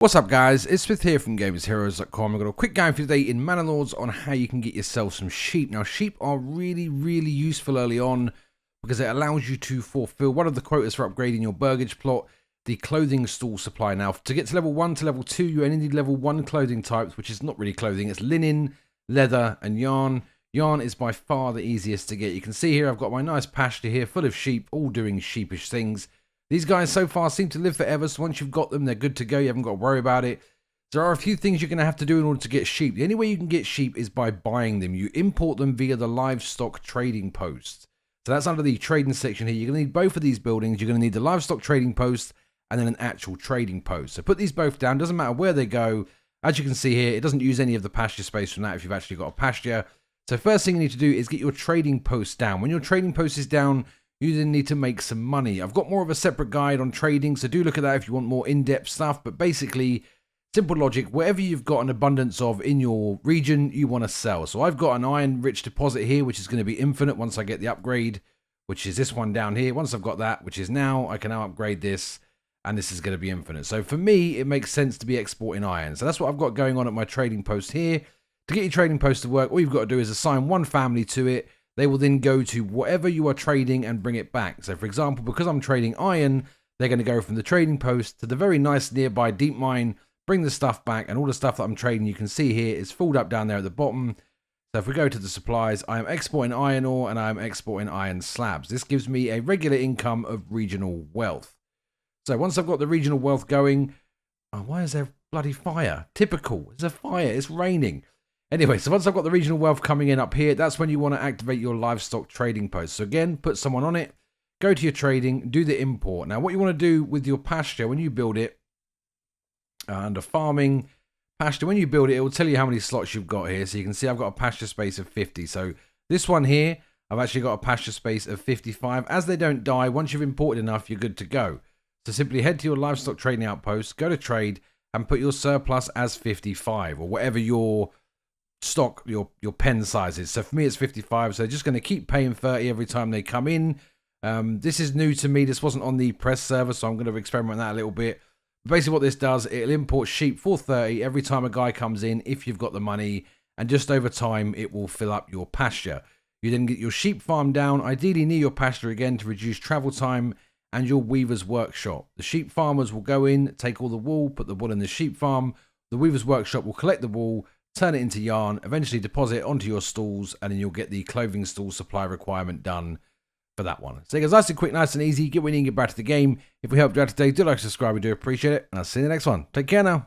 What's up guys, it's Smith here from GamersHeroes.com. I've got a quick guide for you today in Manor on how you can get yourself some sheep. Now sheep are really useful early on because it allows you to fulfill one of the quotas for upgrading your burgage plot, the clothing stall supply. Now to get to level 1 to level 2 you only need level 1 clothing types, which is not really clothing, it's linen, leather and yarn. Yarn is by far the easiest to get. You can see here I've got my nice pasture here full of sheep all doing sheepish things. These guys so far seem to live forever, so once you've got them, they're good to go. You haven't got to worry about it. There are a few things you're going to have to do in order to get sheep. The only way you can get sheep is by buying them. You import them via the livestock trading post. So that's under the trading section here. You're going to need both of these buildings. You're going to need the livestock trading post and then an actual trading post. So put these both down. Doesn't matter where they go. As you can see here, it doesn't use any of the pasture space from that if you've actually got a pasture. So first thing you need to do is get your trading post down. When your trading post is down, you then need to make some money. I've got more of a separate guide on trading, so do look at that if you want more in-depth stuff. But basically, simple logic, whatever you've got an abundance of in your region, you want to sell. So I've got an iron-rich deposit here, which is going to be infinite once I get the upgrade, which is this one down here. Once I've got that, which is now, I can now upgrade this, and this is going to be infinite. So for me, it makes sense to be exporting iron. So that's what I've got going on at my trading post here. To get your trading post to work, all you've got to do is assign one family to it. They will then go to whatever you are trading and bring it back. So for example, because I'm trading iron, they're going to go from the trading post to the very nice nearby deep mine, bring the stuff back, and all the stuff that I'm trading you can see here is filled up down there at the bottom. So if we go to the supplies, I am exporting iron ore and I am exporting iron slabs. This gives me a regular income of regional wealth. So once I've got the regional wealth going, oh, why is there bloody fire? Typical, there's a fire, it's raining. Anyway, so once I've got the regional wealth coming in up here, that's when you want to activate your livestock trading post. So again, put someone on it, go to your trading, do the import. Now what you want to do with your pasture, when you build it, under farming, pasture, when you build it, it will tell you how many slots you've got here. So you can see I've got a pasture space of 50. So this one here, I've actually got a pasture space of 55. As they don't die, once you've imported enough, you're good to go. So simply head to your livestock trading outpost, go to trade, and put your surplus as 55, or whatever your stock your pen sizes. So for me it's 55, so they're just going to keep paying 30 every time they come in. This is new to me, this wasn't on the press server, so I'm going to experiment with that a little bit. But basically what this does, it'll import sheep for 30 every time a guy comes in if you've got the money, and just over time it will fill up your pasture. You then get your sheep farm down, ideally near your pasture again, to reduce travel time, and your weaver's workshop. The sheep farmers will go in, take all the wool, put the wool in the sheep farm. The weaver's workshop will collect the wool, turn it into yarn, eventually deposit it onto your stalls, and then you'll get the clothing stall supply requirement done for that one. So guys, nice and quick, nice and easy. Get what you need and get back to the game. If we helped you out today, do like, subscribe, we do appreciate it, and I'll see you in the next one. Take care now.